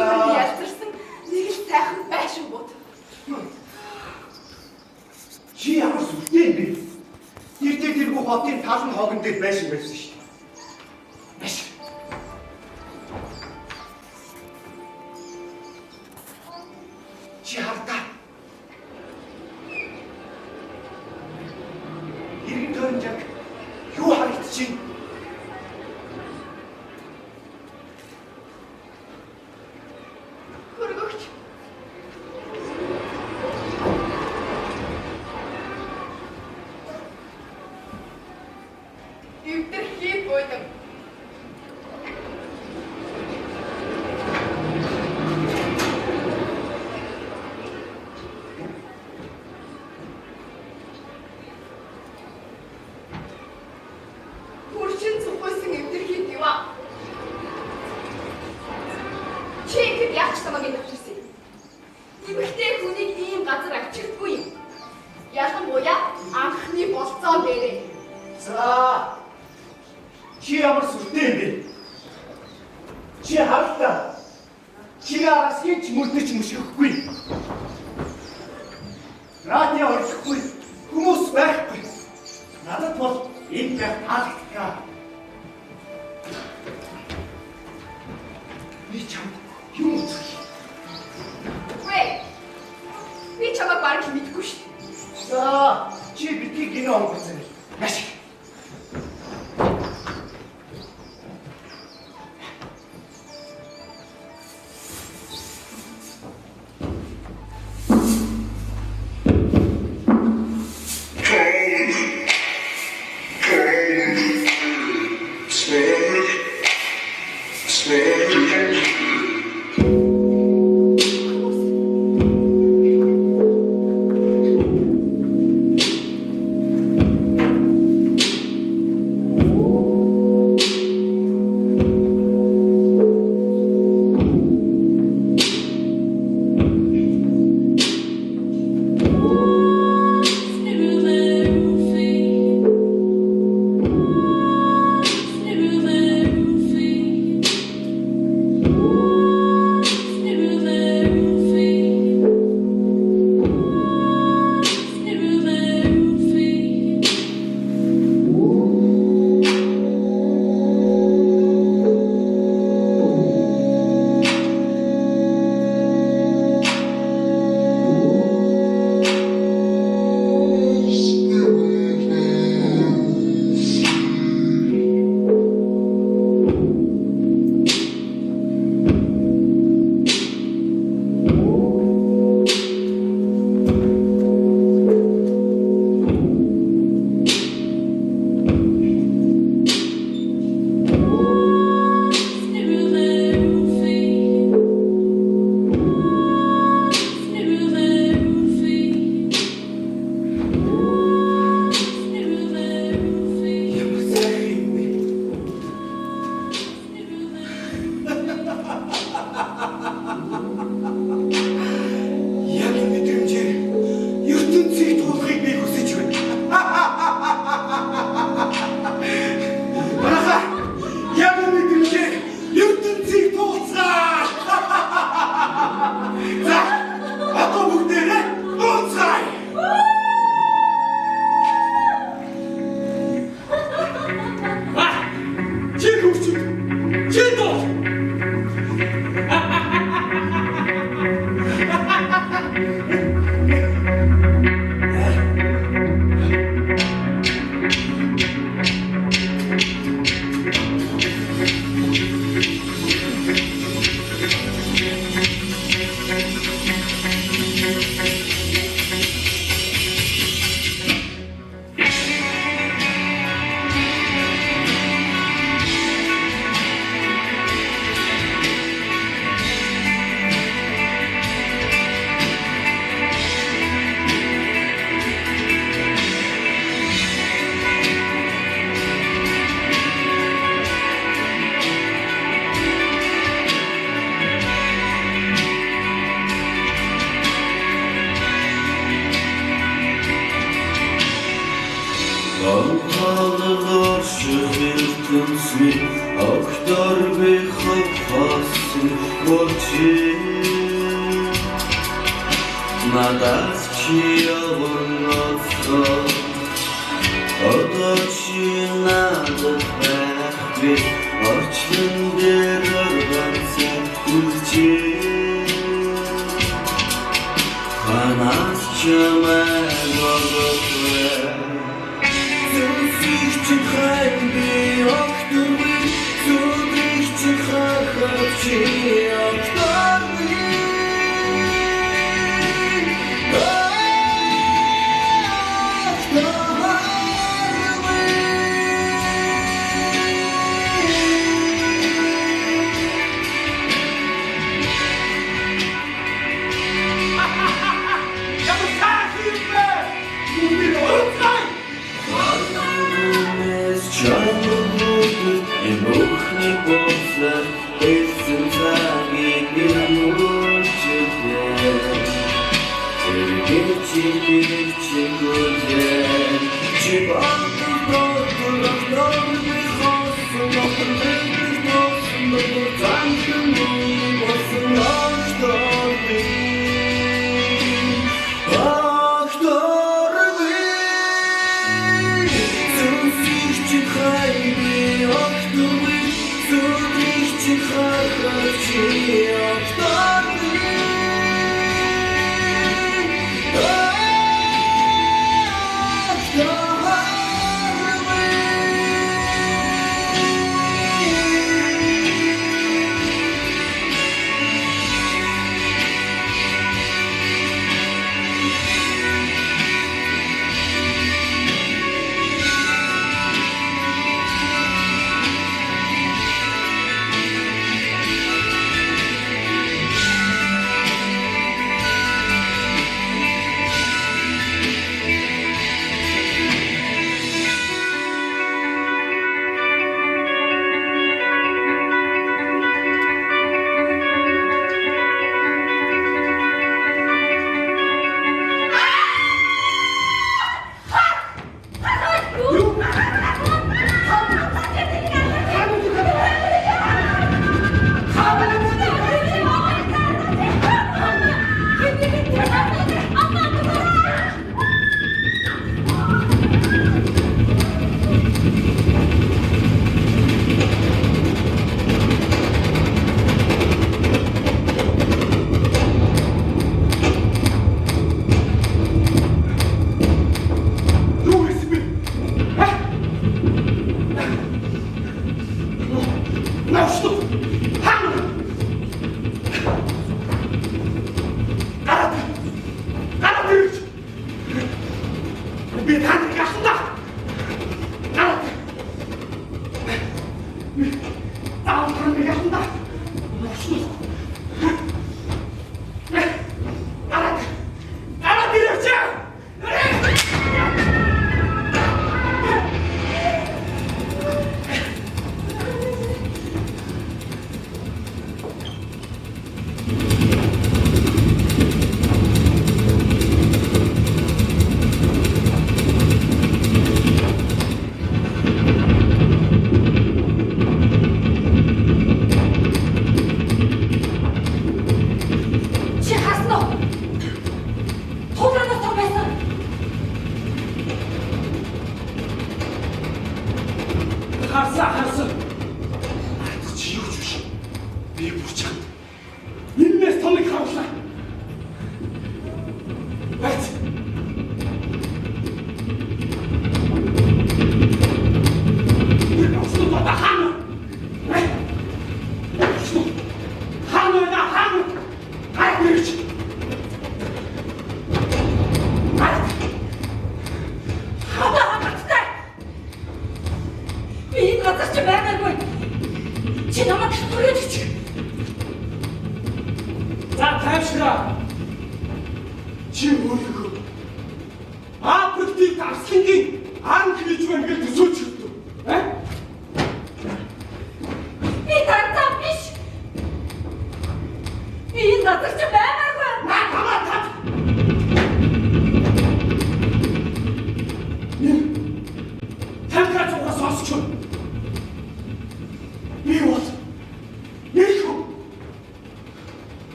Ялцарсан нэг талан хогон дээр байсан байсан шүү дээ. Маш. Чи хавтаа. Иргэн тойрон яг юу харагдчихэв? Хөргөгч. Өвдөрхий бойдог. Хурчин цухойсон өвдөрхий дива. Чи ихэд яаж тамаг авчирсан юм? Эмэгтэй хүнийг ийм газар авчирдаггүй юм. Ялангуяа анхны болцоо дээрээ. За. Чи ямар сүртэй юм бэ? Чи харлаа. Чи араас хийж мөрдөж мөшөхгүй. Радио орчихгүй. Хүмүүс байхгүй. Надад бол энэ байх таалагддаг. Би чамд юм үзэх. Вэ? Би чамайг бараг мэдгүй шүү. За, чи битгий гинэ онгоцсон. Маш. Надо чья волна Одоо чи надад байхгүй орчлон дээр ганцхан үлчээ ханаас чамайг олгохгүй зүсих чи хайби октуби зүсих чи хахавчи октуби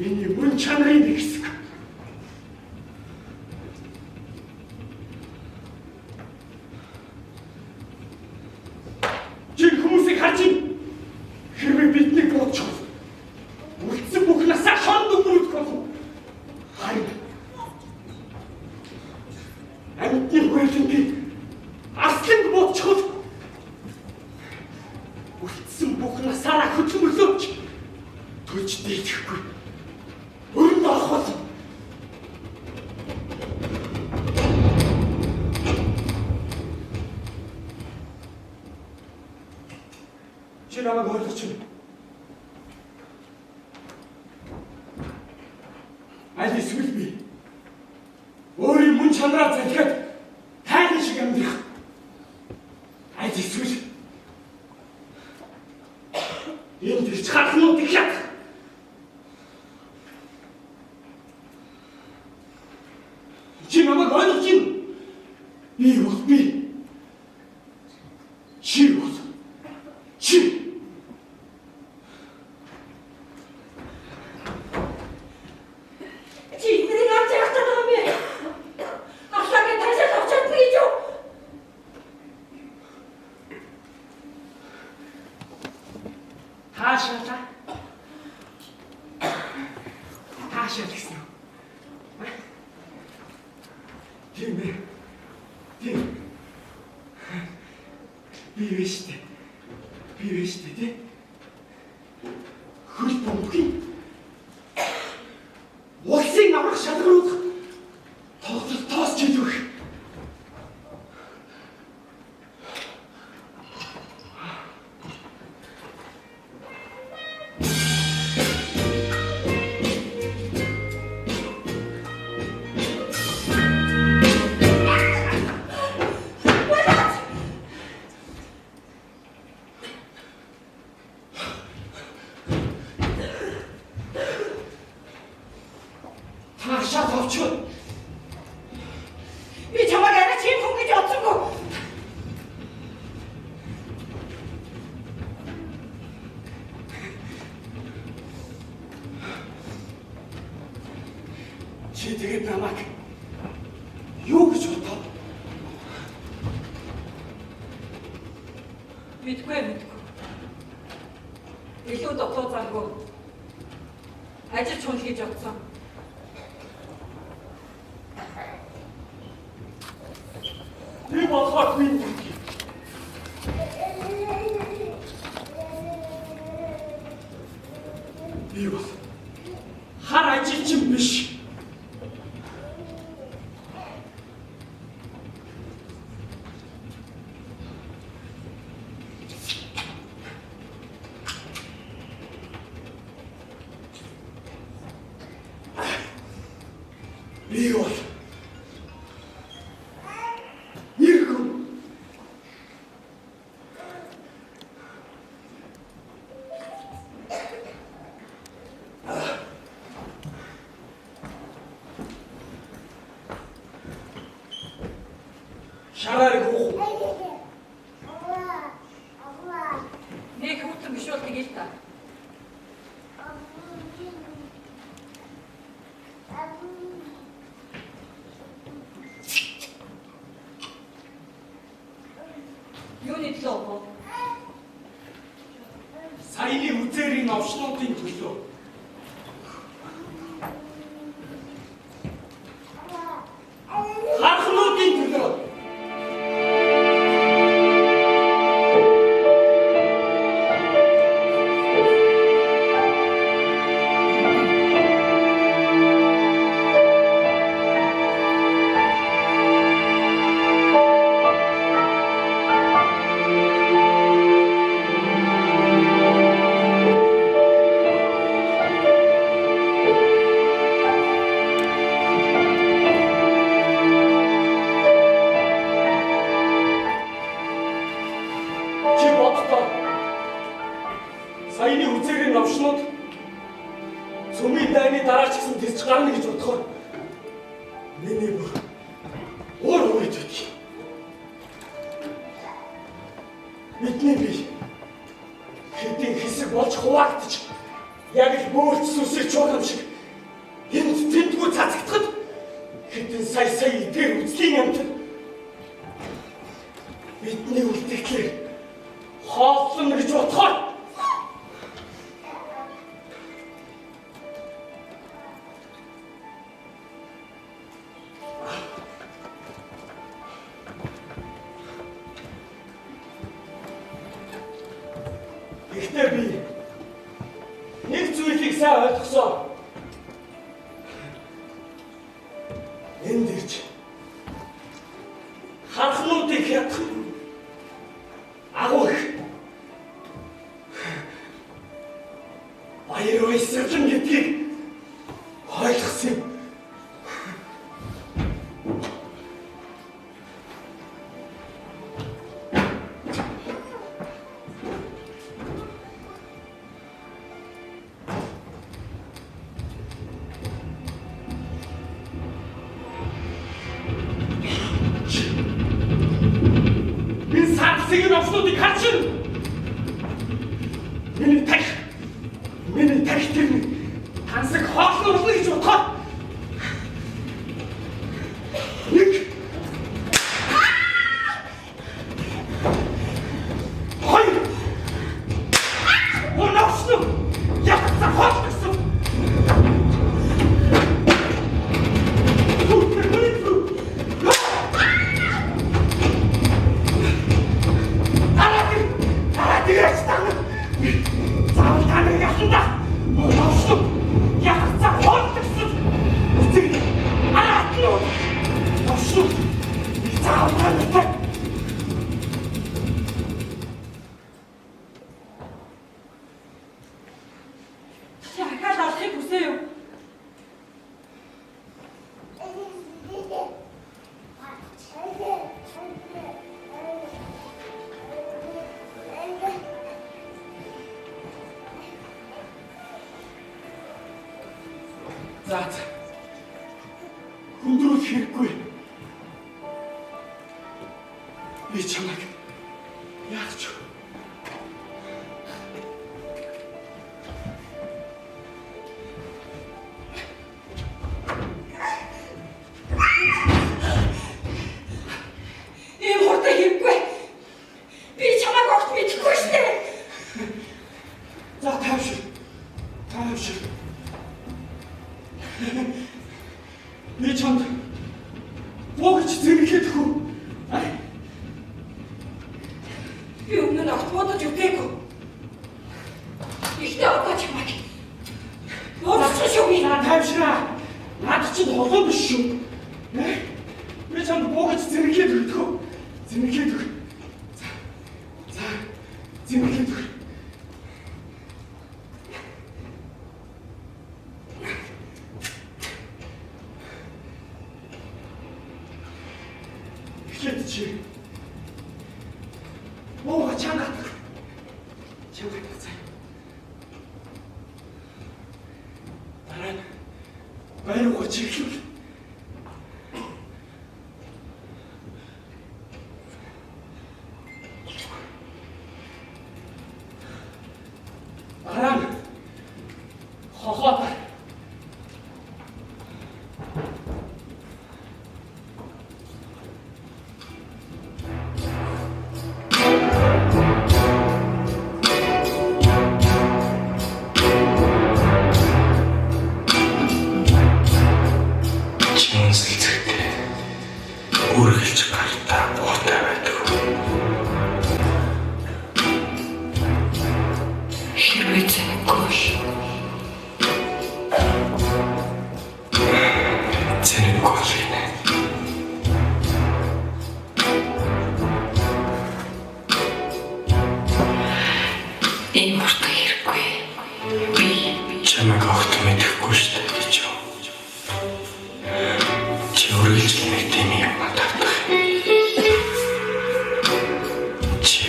Миний мөн чанарын нэг хэсэг. Чи хүмүүсийг харж байна. Хэрвээ бидний бодчих. Үлдсэн бүх насаа шонд өнгөрөх болох. Харин амьтны хүрээлэнгийн арсланд бодчих. Үлдсэн бүх насаараа хөдөлмөрлөөч. Төлж дийдэхгүй. Өрөнд орох бол. Чи намайг ойлгож байна. Аль эсвэл би өөрийн мөн чанараа залхиад тайган шиг амьдрах. Аль эсвэл энэ төрч хатнуудыг хят. Чи намайг ойлгож байна. Би бол би. Чи бол чи. Таашаа гэсэн үү? Тийм ээ. Тийм. Би вэштэй тий. Хөл бомбгийн улсын аврах шалгаруулах тоглолт тоосч идэх. Таашаа товчгүй. Би чамайг арай чинь хүн гэж бодсонгүй. Чи тэгээд намайг юу гэж бодов? Мэдгүй. Илүү дотоо заргүй. Ажил чухал гэж бодсон. Би болохоор би бол хар ажилчин биш. Би бол шараар гоо. Нэг хүүхдэн биш бол тэгээл та. Юуны төлөө? Саяны үзээрийн новшлуудын төлөө. Хархнуудын төлөө. Саяны үзээрийн новшлууд цөмийн дайны дараа ч гэсэн тэрч гарна гэж бодохоор миний бүр уур үед байт. Бидний бие хэдийн хэсэг болж хуваагдчих яг л бөөрч сүсэг чуулган шиг чихгүй цацагдахад хэдэн сая эдгээр үзлийн амтд бидний үлдэгдлээр хооллон гэж бодохоор Гэхдээ би нэг зүйлийг сайн ойлгосон. Энд ирж харахнуудыг ядах агуу их баяр баясгалан гэдгийг ойлгосон юм. Сэгэн овснуудыг харж байна. Миний тарих тэр тансаг хоолн урлаа гэж бодохоор нэг хоёр овснууд яхацсан хоолсон. Ахаад алахыг хүсэе юу? За хүндрүүл хэрэггүй. Би чамайг яах ч Ийм хурдан хэрэггүй. Би чамайг огт мэдэхгүй шүү дээ. За тавшир. Би чамд богч зэрэглэх үү? Би өмнө нь огт бодож үгээгүй. Ихтэй одоо чамайг бодчих шүү би. За тавшираа. Наад чинь холоо биш шүү. Би чамд богч зэрэглэх үү? Зэрэглэх үү? За зэрэглэх үү? Чи 뭐가 장갑 나는 외로워 지금 나는 허허하다. үргэлж гартаа буутай байдаг. Хэрвээ зэнэггүй нэ. Ийм хурдан хэрэггүй. Би чамайг огт мэдэхгүй шүү дээ гэж юу. Чи үргэлж нэг тийм юм татах. Чи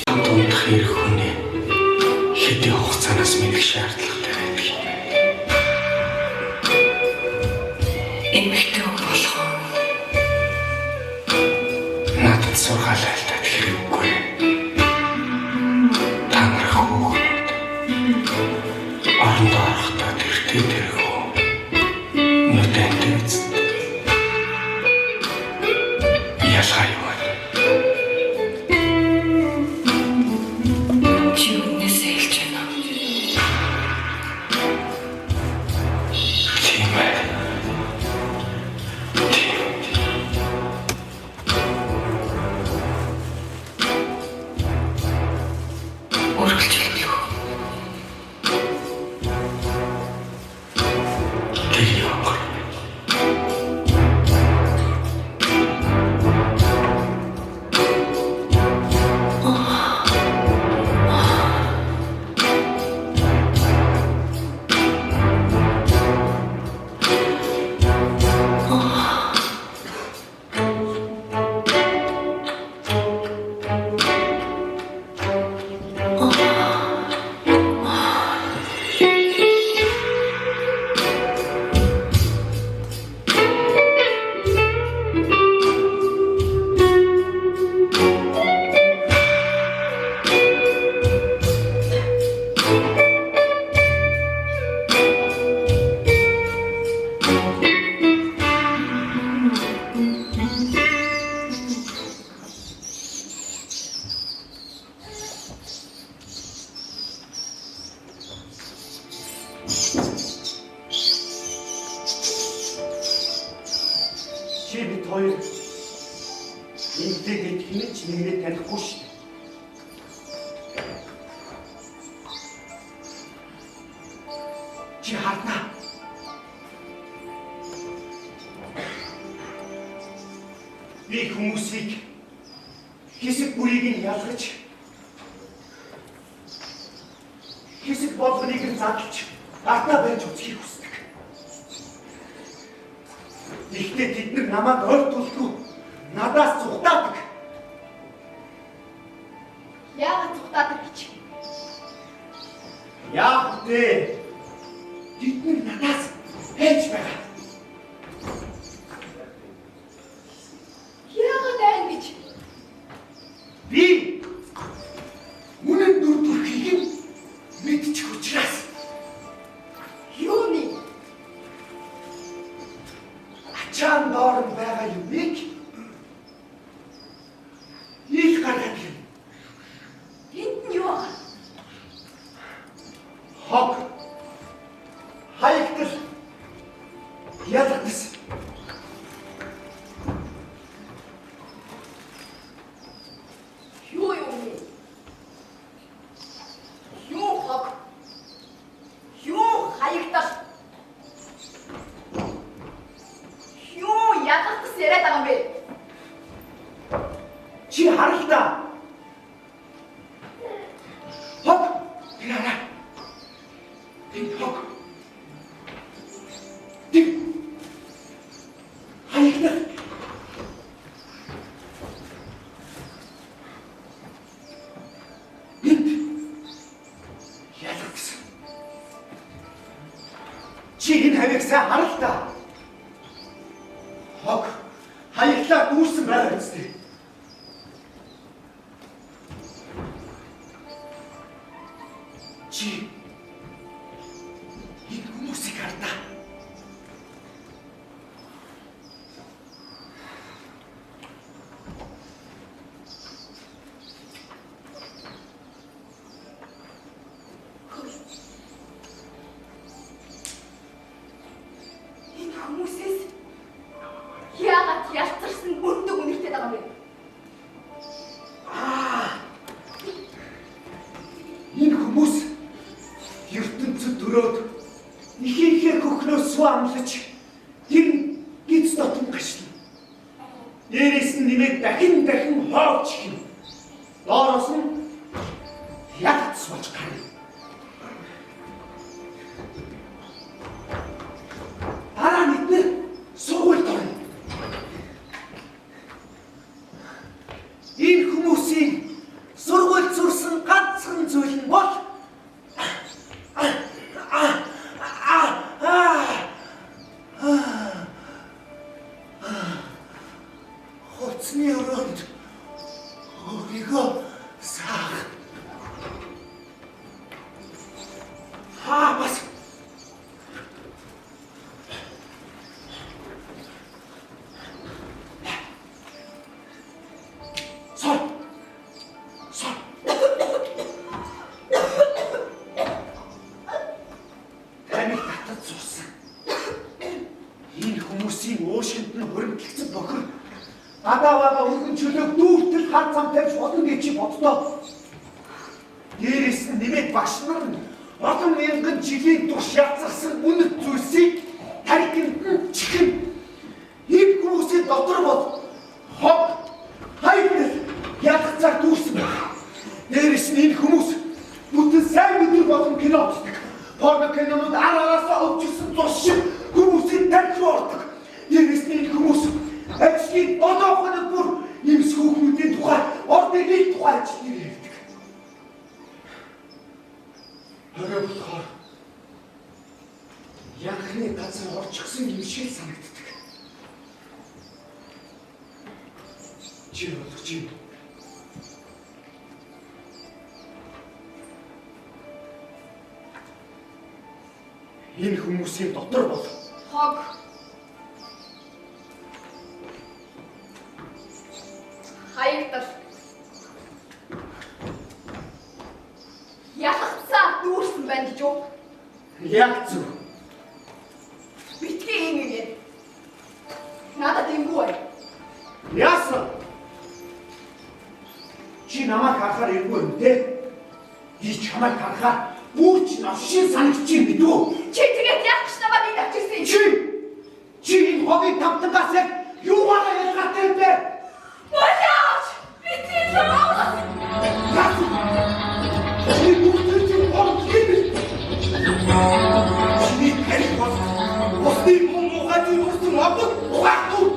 дунд хэрэг хүний хэдийн хугацаанаас мэдэх шаардлагатай байдаг юм байна. Эмэгтэй хүн болгоо надад сургаал айлтаад хэрэггүй. Та нар хүүхэд орондоо орохдоо тэрхүү нүдэ хэрэгтэй биз. Ялгаа юу вэ? Чи үнээсээ хэлж байна. Тийм ээ. Үргэлжлүүлэх. Тэр яг. Чи бид хоёр нэгдээд хинэж нэгнээ танихгүй шүү дээ. Чи хардна. Би хүмүүсийг хэсэг бүрийг нь ялгаж хэсэг болгоныг нь задлж артаа барьж үзхийг хүсдэг. Гэхдээ тэд нар намайг ойртуулгүй надаас зүхтаадаг. Яагаад зүхтаадаг гэж? Яах вэ? Тэд нар надаас хайж байгаа. Яагаад байна гэж? Би үнэн дүр төрхийг мэдчих учраас. Юуны? Ачаан доор байгаа юмыг ил гаргах юм. Тэнд нь юу байгаа? Хог хаягдал ялгдас. Юу юм бэ? Юу хог? Юу хаягдал? Юу ядалтас яриад байгаа юм бэ? Чи харал та. Хог яна. Тин хог. Тин хаягдал. Ялгдас. Чи энэ хавийг сайн харал та. Хог хаяглаа дүүрсэн байгаа үстэй. Чи энэ хүмүүсийг хардаа. Энэ хүмүүсээс яагаад ялцарсан өндөг үнэртэй байгаа юм бэ? Энэ хүмүүс ертөнцөд төрөөд ихийнхээ хөхнөөс суу амлаж тэр гиз дотн гашна. Дээрээс нь нэмээд дахин хоовч юм. Доороос нь ягц болж гарна. Дараа нь эдгээр сургуульд орно. Энэ хүмүүсийн сургуульд сурсан ганцхан зүйл нь бол хоцны өрөөнд өөрийгөө саах. нь хөрөнгөлцсөн бохор. Гадааваа өргөн чөлөөг дүүртэл хар зам тавьж болно гэж чи боддоо. Дээрээс нь нэмээд багш нар нь олон мянган жилийн турш ялцсан үнэт зүйлсийг тархин чихэн ийм хүмүүсийн дотор бол хог хайр ядцаар дүүрсэн байна. Дээрээс нь энэ хүмүүс бүтэн сайн өдөр болгон кино үздэг. Порно кинонууд араасаа өвчсөн цус шиг хүмүүсийн тархив ордог. Дээрээс нь энэ хүмүүс ажлын одоохонод бүр нэмс хүүхдүүдийн тухай, ордгийн тухай ажил ярьдаг. Хараа болохоор янхны газар орчихсон юм шиг санагддаг. Чи болох чи. Энэ хүмүүсийн дотор бол хог. Хаягдал. Ялгцаа дүүрсэн байна гэж юу? яг зөв. Битгий юм юм. Надад ингэв бай. Яасан? Чи намайг харахаар иргүй юм те? Би чамайг харахаар бүр чи навшин санагч юм бидүү? Чи тэгээд яг ч намайг энэ авчирсан. Чи энэ хогийн тамтангаас яг юугаараа ялгаатай юм бэ? Болооч! Битгий зовоолох! Чи бүгд чи хог хийх. Чи хэрэг бол усны муугаад юусан авах ухаатуу.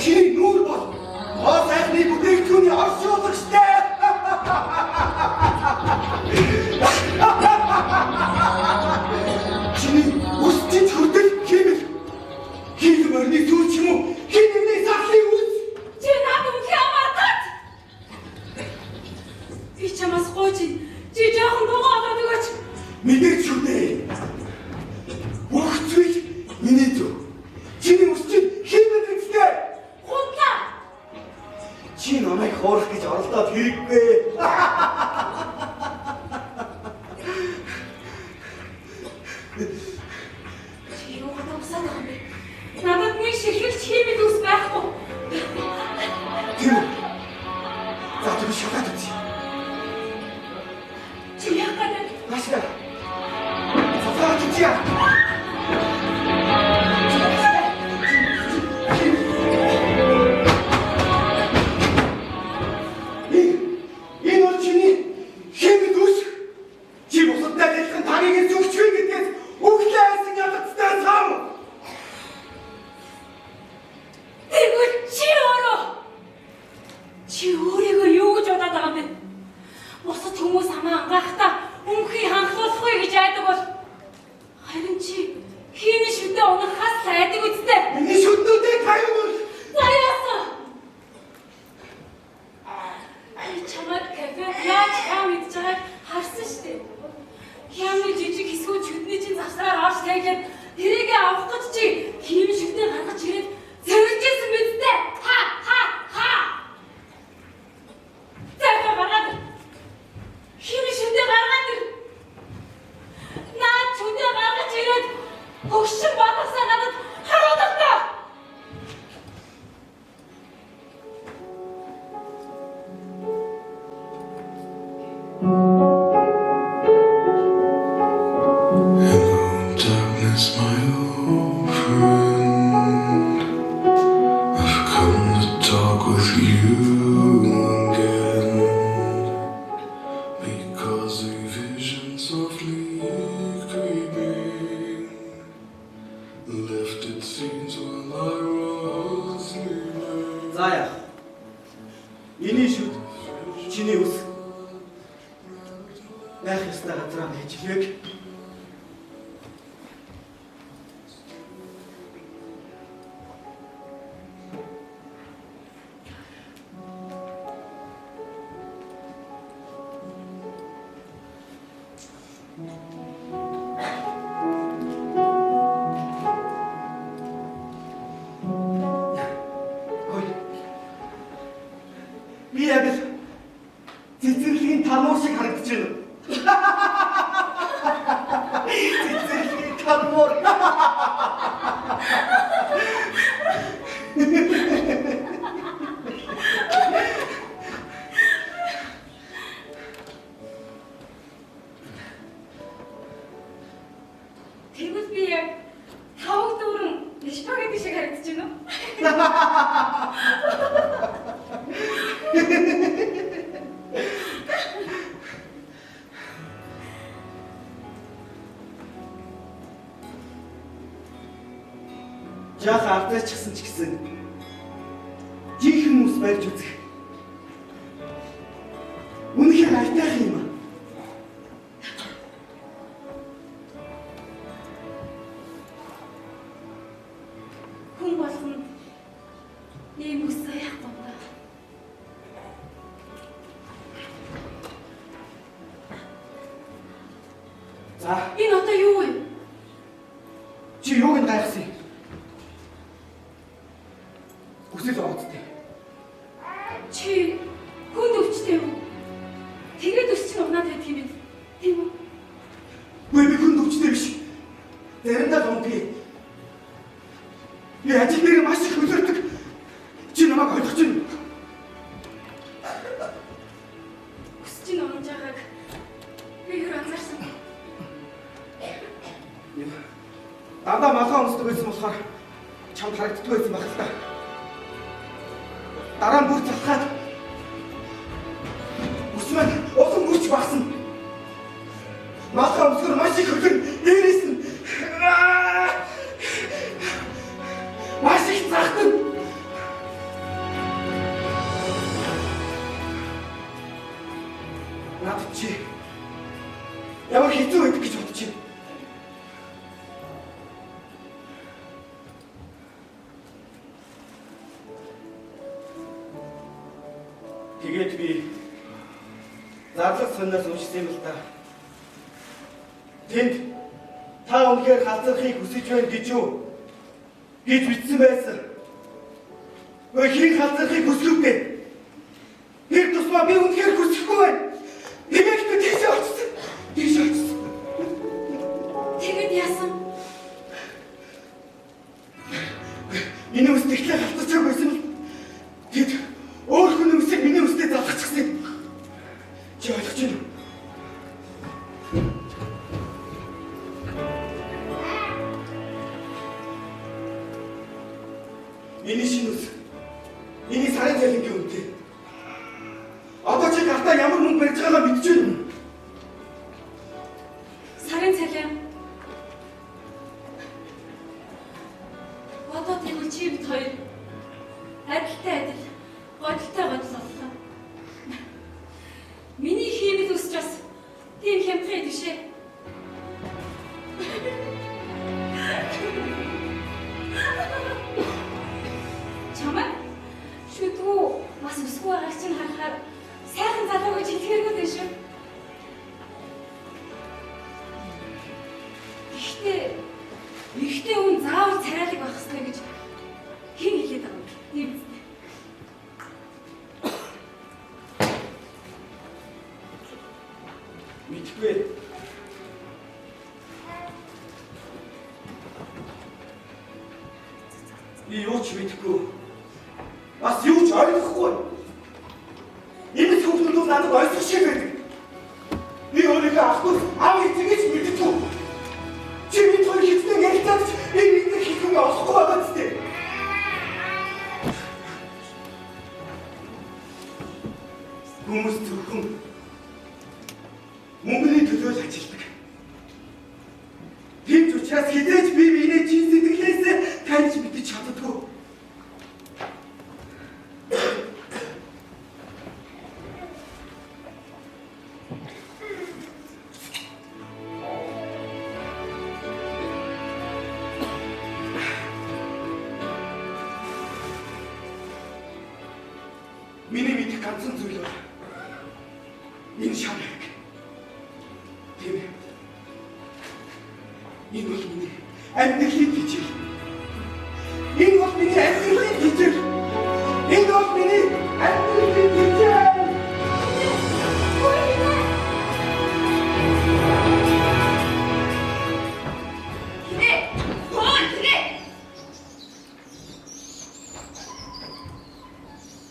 Чи нүүр бол осайхны бүтээгдэхүүний оршуулагчтай. Чиний үстэж хүртэл хэмэл. Хийх мөрний зүүч юм уу? Хинний сахлыг үз. Чи надад хямаатад. Би чамаас гооч. Чи жоохон дугаалаад өгөөч. Мэдээч шүү дээ. Өгцөй миний зүг. Чиний үстэж хэмэл үстэй. Худлаа. Чи намайг хоорох гэж оролдоод хэрэггүй. Чи юу гадаа усаад байгаа юм бэ? Надад нэг ширхэг чимэл ус байхгүй. Тийм үү? За тэр шатаад үгүй. Чи яг гадаа Машина. Сафаа чичээ. Энэ бол чиний хэмэд үс. Чи бусадтай адилхан таныг зүгч вэ гэдгээс өглөө айсан ялгцтай сам. тэгвэл чи өөрийгөө юу гэж бодоод байгаа юм бэ? Бусад хүмүүс хамаа ангаахтаа өмхий ханхлуулахгүй гэж айдаг бол харин чи химийн шүдэ унахаас сайдаг үстэй. Миний шүднүүдээ тайвар. Заяасан. Чамайг кафед яаж хам идэж байгааг харсан шүү дээ. Хямны жижиг хэсгүүд шүдний чинь завсраар орж таглаад тэрийг авах гэж чи химийн шүдэ гаргаж ирээд зэрэгжсэн биз дээ. Ха. Зайгаа гараад. Химийн шүдэ гаргаад ир. Наад шүдэ гаргаж ирээд хөгшин бодосоо надад харуулдаг та. Hello, darkness, my old friend. I've come to talk with you again. Because a vision softly creeping left its scenes while I was sleeping. За яах. Эний шүд чиний үс. Найх ёстой газраа нэжлэг. Би яг л цэцэрлэгийн тануур шиг харагдаж байна. Цэцэрлэгийн тануур. Жаах ардаас чгсэн ч гэсэн жинхэнэ хүмүүс барьж үзэх. Үнэхээр айтайх юм аа. Хүн болгонд ийм үсээ яах вэ? За, Энэ одоо юу вэ? чи юуг нь гайхсан юм? Үсэл оодтэй. Чи хүнд өвчтэй юу? Тэгээд өсч нь унаад байт юм бэ? Тийм үү? Гүй би хүн өвчтэй биш. Заримдаа гомдгий. Би ажил дээр маш их хөлөрдөг. Чи намайг ойлгож байна. Өсч нь унаж байгааг би юу анзаарсан. Дандаа малгай өмсдөг байсан болохоор чамд харагддаг байсан байх л та. Дараа нь бүр залхаад үсмэн усан бүрч багсан. Малгай өмсгөр маш их хөлөр дээрээс нь маш их захтан. Надад чи ямар хэцүү байдаг гэж бодож байна. Тэгээд би зарлах сонноос уншсан юм л та. Тэнд та үнэхээр халзахыг хүсэж байна гэж юу? Гэж бичсэн байсан. Өө хин халзахыг хүсвүтэй. Тэр тусмаа би үнэхээр хүсэхгүй байна. Тэгээд би тийш очсон. Тийш очсон. Тэгээд яасан? Миний үстэхлээ халтцаагүй байсан л. Тэд өөр хүн үсэг миний үстэй залгачихсан. Чи ойлгож байна уу? Миний шинэ үс. Миний сарын цалингийн үнэтэй. Одоо чи гартаа ямар мөнгө барьж байгаагаа мэдчихвэн үү? Сарын цалин. Одоо тэгвэл чи бид хоёр адилтай адил, годилтай годил боллоо. Миний хиймэл үсчээс тийм хямдхан биш ээ. Чамаа шүдгүү бас өсгөө байгааг чинь харахаар сайхан залуу гэж хэлэхэргүй дээ шүү. Ихтэй хүн заавал царайлаг байх хэрэгтэй гэж хэн хэлээд байгаа юм бэ? Тийм үү? Мэдгүй. Би юу ч мэдэхгүй. Бас юу ч ойлгохгүй. Энэ хүүхдүүд надад ойлгох шиг байдаг. Би өөрийгөө ахтуус аав эцэгээс мэддэггүй. Чи бид хоёр хэвтэн ярилцаад энэ нэг хийх юм олохгүй байгаа ч тийм. Хүмүүс зөвхөн мөнгөний төлөө л ажилдаг. Тийм ч учраас хизээч би биенээ чи сэтгэлээсээ таньж мэдэж чаддаггүй. Миний мэдих ганцхан зүйл бол энэ шавьяг. Тийм ээ. Энэ бол миний амьдралын хичээл. Энэ бол миний амьдралын хичээл. Энэ бол миний амьдралын хичээл.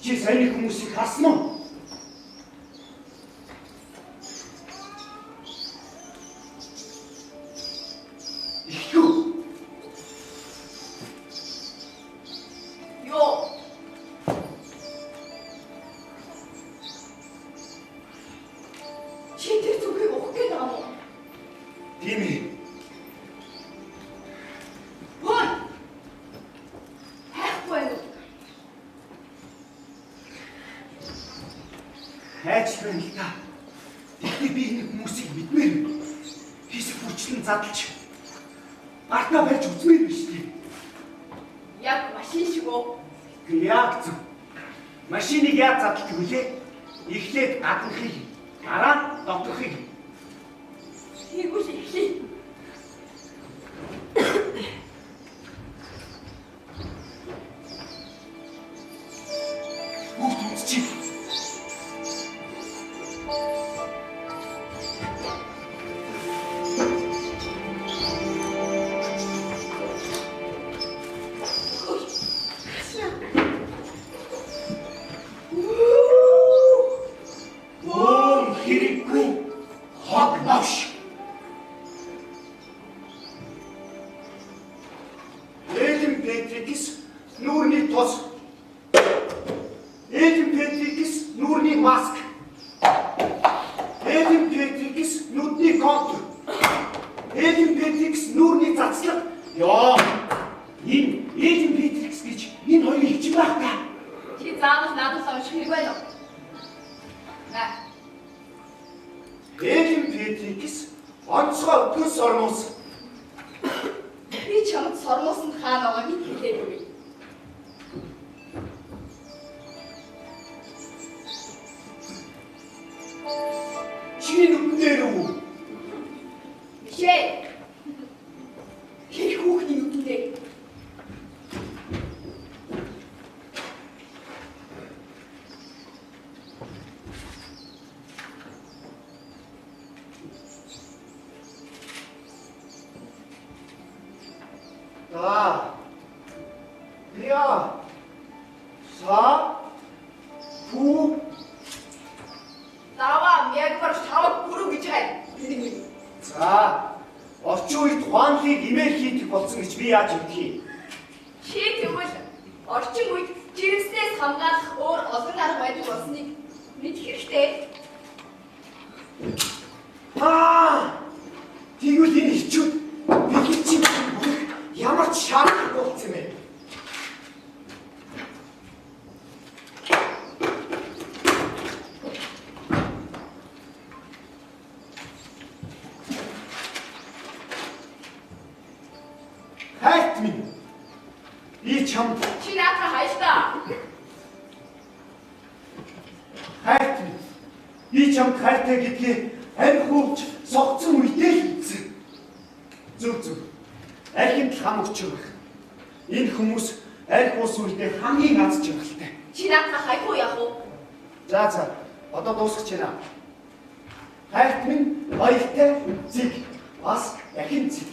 Чи сайн хүмүүсийг харсан уу? Тийм ээ. Хөөе. Хайхгүй байна уу? Хайж байна л та. Тэгтээ би энэ хүмүүсийг мэдмээр байна. Хийсэг хүчлэн задлж. Артаа барьж үзмээр биш үү? Яг машин шиг үү? Яг зөв. Машиныг яаж задлах вүлээ? Эхлээд гаднахыг, дараа доторхыг. Хийгүүш эхлэе. Бүгд үзчих. Хэрэггүй хог навш. Элен Петрикс нүүрний тос. Элен Петрикс нүүрний маск. Элен Петрикс нүдний контур. Элен Петрикс нүүрний цацлаг. Яа. Энэ Элен Петрикс гэж энэ хоёр хичээн байх та. Чи заавал надад унших хэрэг байна уу? Элен Петрикс онцгой өтгөн сормоос. Би чамд сормоосон хаана байгааг хэлээгүй. Чиний нүднээр үү? Биш ээ. Тэр хүүхний нүдэндээ. Да. Я. Са. Фу. Даваа мягмар шавар бүрүү гэж хай. За. Орчин үед хуанлыг имэйл хийдэг болсон гэж би яаж мэдхий? Чи тэгвэл орчин үед жирэмснээс хамгаалах өөр олон арга байдаг болсныг мэдэх хэрэгтэй. Тэгвэл энэ хичүүд бидний чинь ямар ч шаардлагагүй болсон юм бэ? Хайт минь. Би чамд Чи наатаа хайштаа. хайт минь. Би чамд хайртай гэдгийг аль хөвч согцсон үедээ л хэлсэн. Зөв. Архинд л хам өчөг. Энэ хүмүүс аль бус үедээ хамгийн аз жаргалтай. Чи наатаа хайхгүй яах вэ? За. Одоо дуусгаж байна. Хайрт минь баяртай зэг. Бас ахин зэг.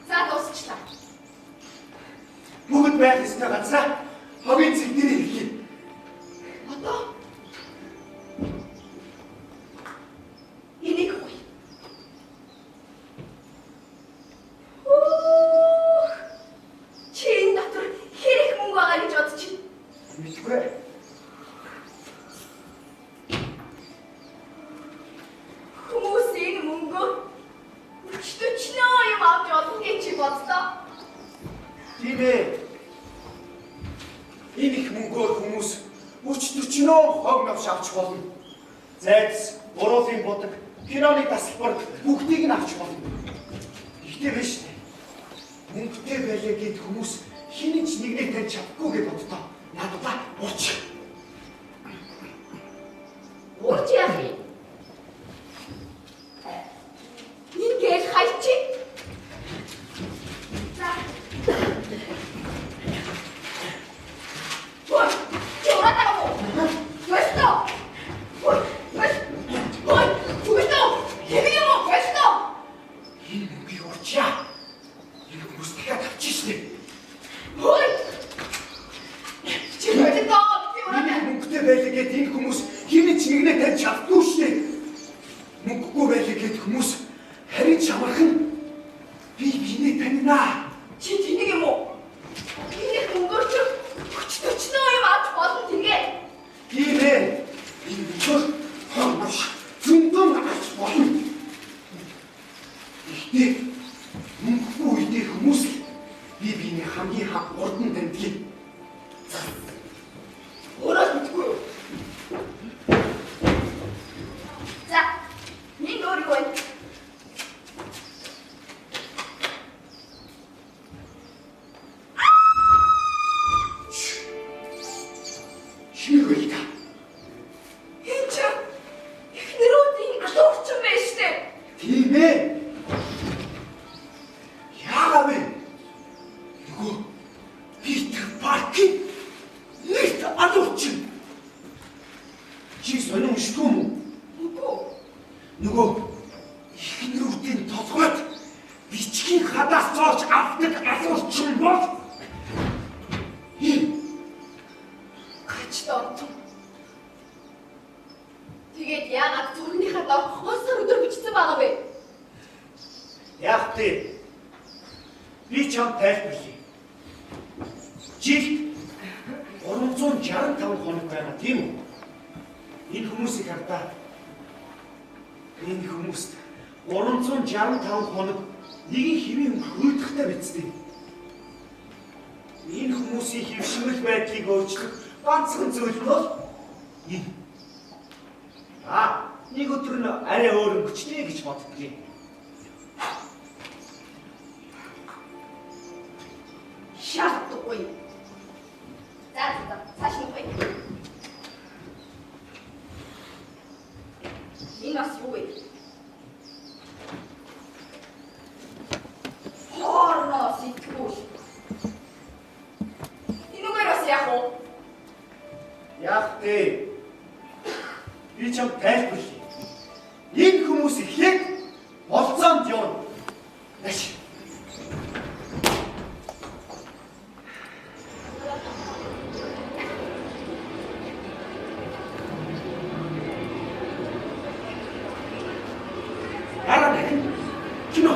За дуусчлаа. Бүгд байх ёстой газраа хогийн зэг дээр хэлье. Одоо энийг гоё. Чи энэ дотор хэрэг мөнгө байгаа гэж бодож байна. Мэдгүй. Хүмүүс энэ мөнгө өчтөчнөө юм авч олох гэж чи боддоо. Тийм ээ. Энэ их мөнгөөр хүмүүс 40-40 хог навш авч болно. Зайц, буруулын будаг, киноны тасалбар бүгдийг нь авч болно. Ихтэй биш үү? Мөнгөтэй байлаа гэд хүмүүс хинэж нэгнээ таньж чадахгүй гэж боддоо. Надад ууч. Урч яах юм? Ингээд хайчих. За. Ой, чоротаго. Questo. Ой. Questo. Хэмээн questo. Энэ мөнгөийг урчаа. Энэ хүмүүс дахиад авчих шнэ. Ой. Чи бодож байгаа Энэ мөнгөтэй байлаа гэд энэ хүмүүс хинэж нэгнээ таньж чаддгүй шнэ. Мөнгөгүй байлаа гэд хүмүүс харин чамархан би биний танинаа. Чи тэнэг юм уу? Энэ мөнгөөр чи урдан тандгийг. Өөрөө мэдгүй юу? За, минь өөрөө байна. Шинэ үйл та. Энэ ч эхнэрүүдийн алуурчин байж штэ. Тийм ээ. Яагаад вэ? Нөгөө Питер Паркер нэгт алуучин. Чи сонин уншдгүй юм уу? Үгүй. Нөгөө ихнэрүүдийн толгойд бичгийн хадаас зоож авдаг алуурчин бол Гач донтон. Тэгээд яагаад зүрхнийхээ дор хосор өдөр бичсэн байгаа бэ? яг тий. Би чам тайлбарлая. Жилд 365 хоног байна тийм үү? Энэ хүмүүсийг хардаа. Энэ хүмүүст 365 хоног нэгэн хэвийн хөөдөхтэй бидтэй. Энэ хүмүүсийн хөвшмөл байдлыг өөрчлөх ганцхан зүйл нь бол энэ. Нэг өдөр нь арай өөр өнгөчтэй гэж боддгийг. Шаардлагагүй. За, цааш нь гоё. Энэ бас юу вэ? Хорно сэтгүүл. Энэгээр бас яах вэ? Яг тий. Би чам тайлбарлая. Энэ хүмүүс ихлээр болцоонд явна. Яш. Араа кино.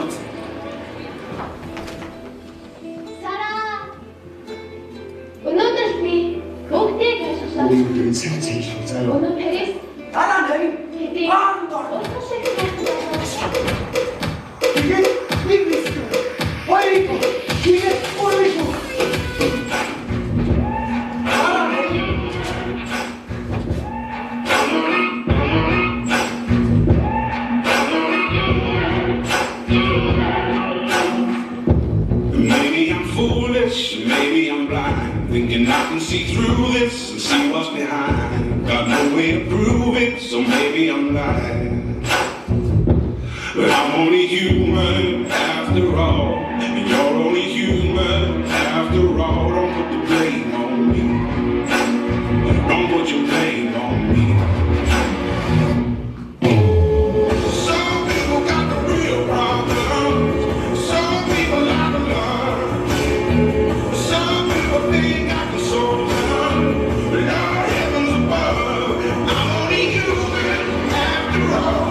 Сара. Өнөөдөр би бүгдийг ашиглаж Өнөөдөр сайн сайн заяа. өнөө Парис Дараа нь харин хэдий баан дор. уулзах шиг байна. Тэгээд нэг мэт. Хоёрыг. Тэгээд өөрөөр. Maybe I'm foolish, maybe I'm blind, thinking I can see through this and see what's behind. Got no way to prove it, so maybe I'm lying. But I'm only human after all, and you're only human after all. Don't put the blame on me. Don't put your blame on me. Some people got the real problems. Some people out of love. Some people think I can solve them. But Lord, heavens above, I'm only human after all.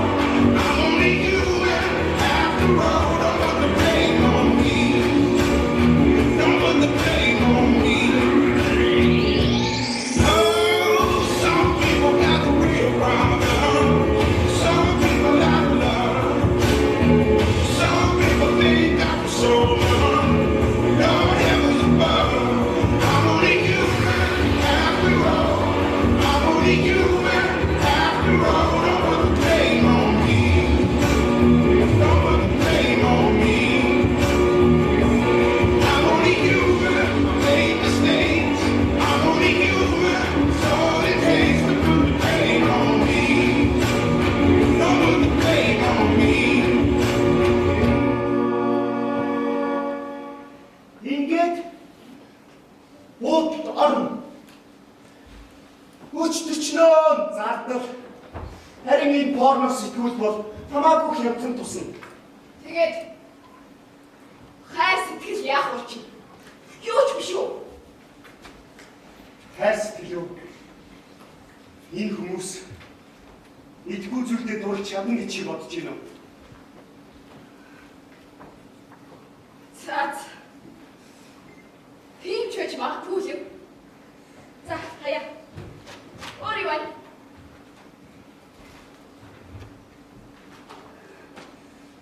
I'm only human after all. Don't put the blame on me. Don't put the blame on me. Oh, some people got the real problem. Some people out of love. Some people think I can solve them. Lord, heavens above, I'm only human after all. I'm only human after all. Don't put the blame on me. Don't put the blame on me. I'm only human. I made mistakes. I'm only human. It's all it takes to put the blame on me. Don't put the blame on me. Ингээд бод орно. Өчтөрчнөө зардал. Харин энэ порно сэтгүүл бол хамаагүй хямдхан тусна. Тэгээд хайр сэтгэл яах вэ чи? Юу ч биш үү? Хайр сэтгэл юу? Энэ хүмүүс идгүй зүйлдээ дурч чадна гэж чи бодож байна уу? За. Тийм ч байж магадгүй юм. За, хаяа. Ори байна.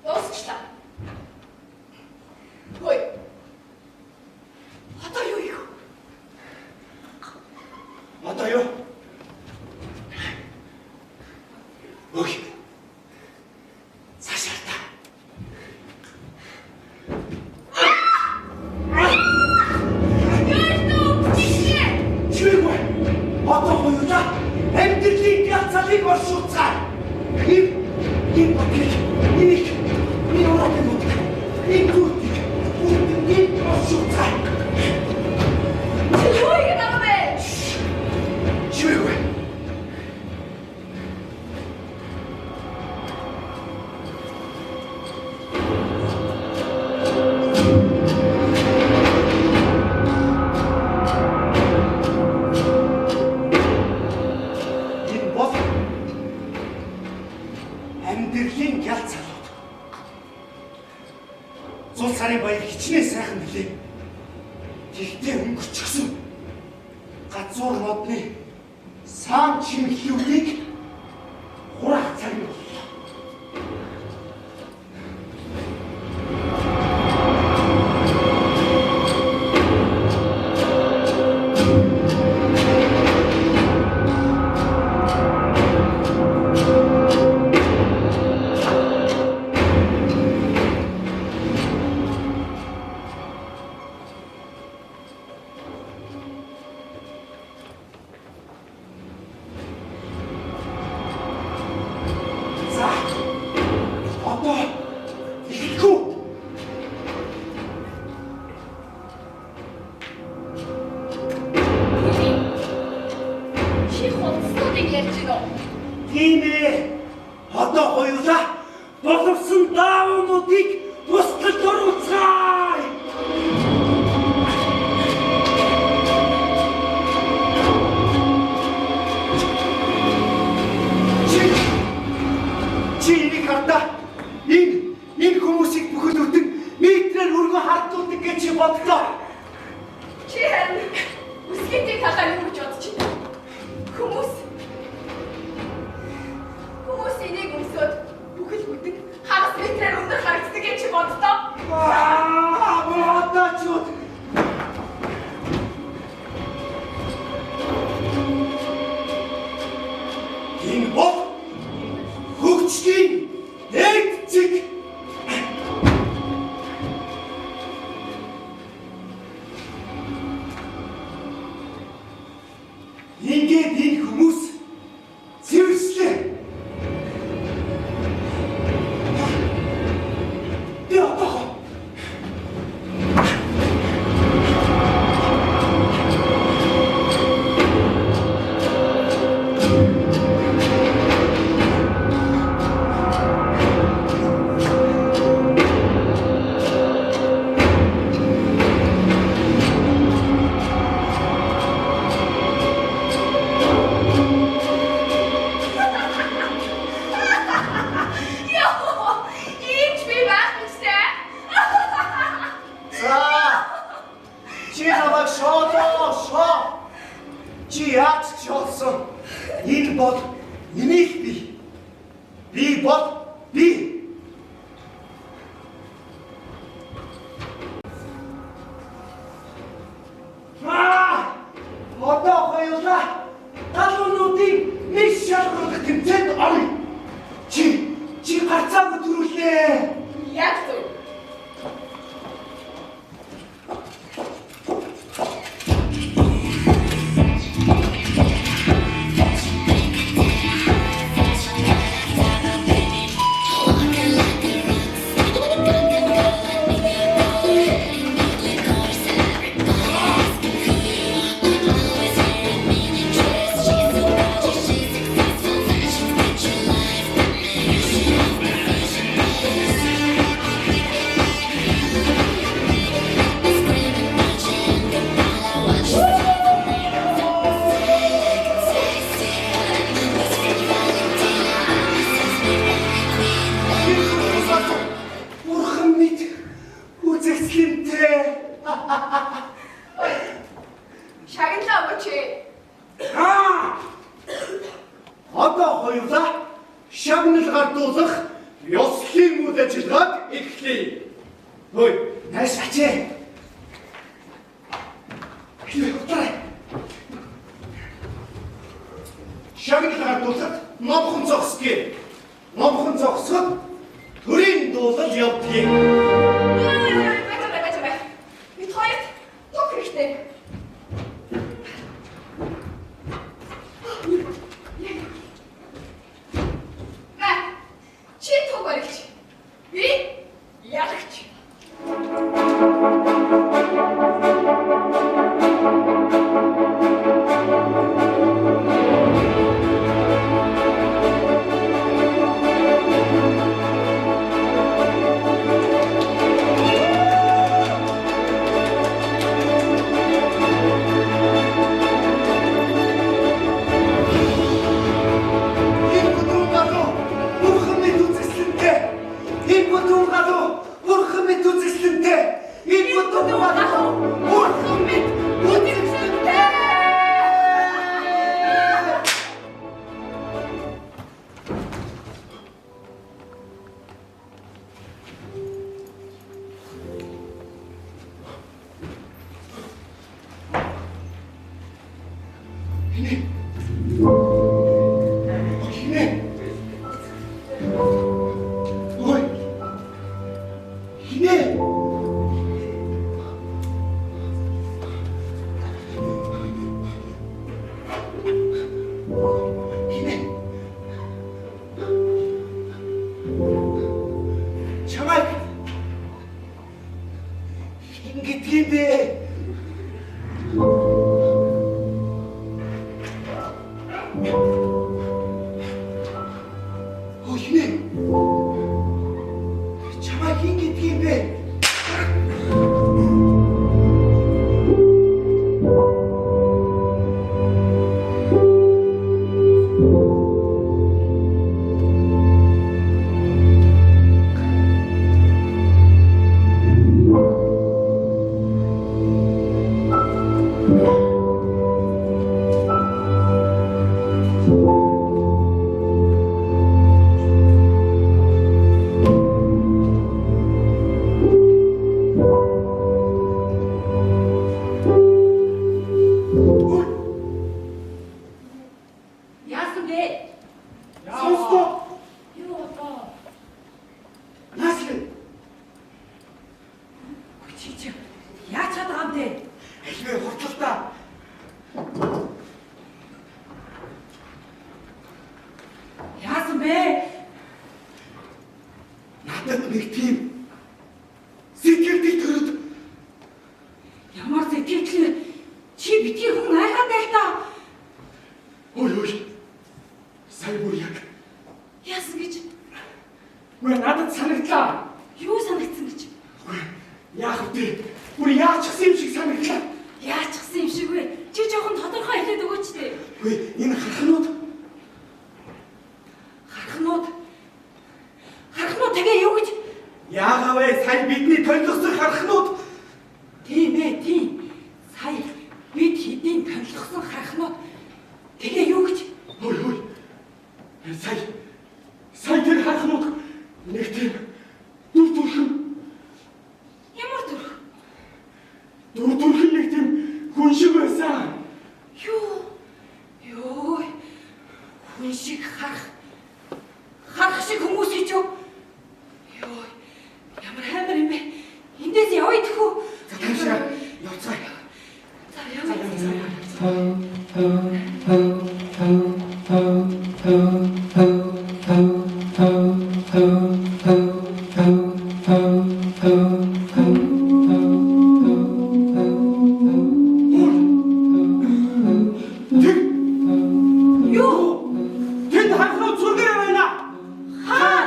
Дуусчлаа. Хөөе. Одоо юу ийх вэ? хоёулаа амьдралын ялцалыг оршуулцгаая. Энэ бүхий энэ ураад нүд энэ бүгдийг оршуулцгаая. Юу юм бэ? Шүрэг. Амьдралын ялцалууд. Зул сарын баяр хичнээн сайхан билээ. Тэгтээ өнгөрчихсөн. Газуур модны саам чимэглүүдийг хураах цаг нь боллоо. Чи хонцнуудыг ярьж гинөө. Тийм ээ. Одоо хоёулаа боловсон даавнуудыг бусдад оруулцгаая. Чи энийг хардаа энэ хүмүүсийг бүхэл бүтэн метрээр өргөн хардуулдаг гэж чи бодлоо. Чи харин үсгийтэй талаар юу гэж бодож байна? Хүмүүс энийг өмсөд бүхэл бүтэн хагас метрээр өндөр харагддаг гэж чи боддоо. Бодоочуд. Энэ бол хөгжлийн нэг зэг. Ингээд энэ хүмүүс зэвслээ. Чи яаж ч олсон. Энэ бол энийг би. Би бол би. Одоо хоёулаа талуунуудын нэг шалгуулах тэмцээнд орно. Чи гарцаагүй төрүүлээ. Яг зөв. Шагналаа өгөөч. Одоо хоёулаа шагнал гардуулах ёслолын үйл ажиллагааг эхлэе. Хөөе, нааш ачээ. Шагнал гардуулахад номхон зогсгий. Номхон зогсоход төрийн дуулал явдгийг. Бид хоёр ток хэрэгтэй. Яасан бэ? Сонстоо. Юу болоо? Наслин. Чи яаж чадаа юм бэ? Эхлээ хурцлаа. Яасан бэ? Надад нэг тийм сэтгэлдээ төрөд Ямар сэтгэл чи битгий хүн айгаад байл та. ой. Сая бүр яг. Яасан гэж? Мөн надад санагдлаа. Юу санагдсан гэж? Яах вэ? Бүр яачихсан юм шиг санагдлаа. Яачихсан юм шиг вэ? Чи жоохон тодорхой хэлээд өгөөч дээ. Үгүй энэ хархнууд Харахнууд тэгээ юу гэж? яагаа вэ? Сая бидний тонилгосон хархнууд. Тийм ээ, тийм. Сая бид хэдийн тонилгосон харахнууд тэгээ юу гэж? Ой. Сая тэр хархнууд нэг тийм дүр төрхөн Ямар төрх? нэг тийм хүн шиг байсан. Юу? Хүн шиг харах шиг хүмүүс хийж юу? Юу? Ямар амар юм бэ? Эндээс явъя тэхүү. За таашаа явцгаа. За явъя. Юу? Тэнд хархнууд зүргээрээ байна. Хаана?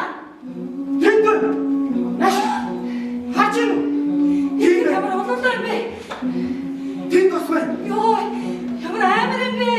Тэнд нааш хаач юм. Энэ ямар олонлоо юм бэ? Тэнд бас байна. Йоо, ямар амар юм бэ?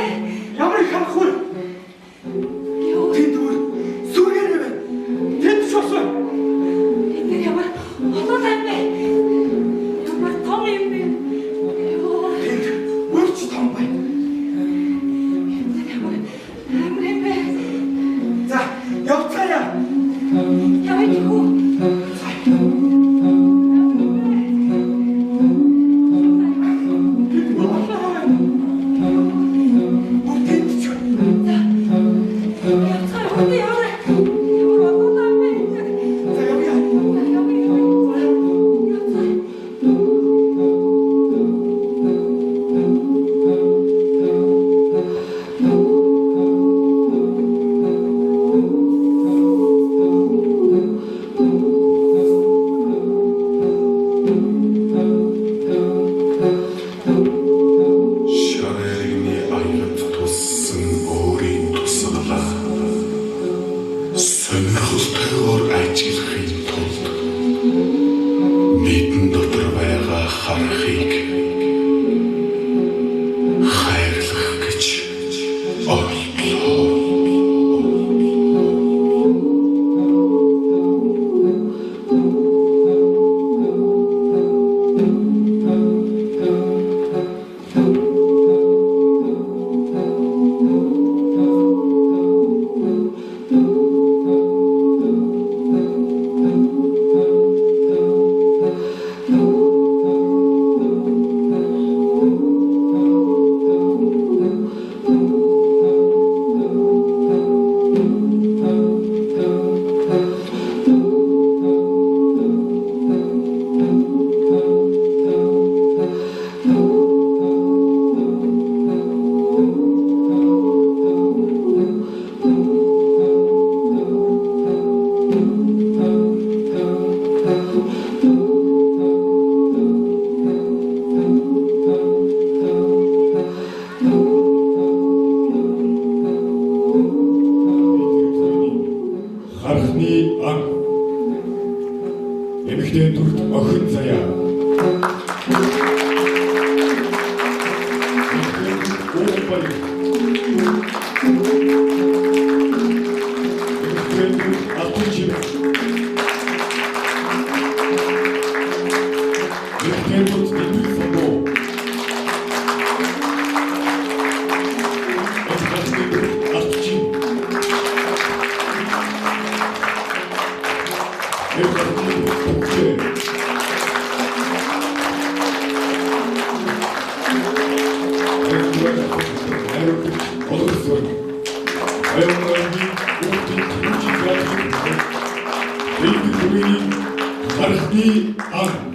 Гарахны ар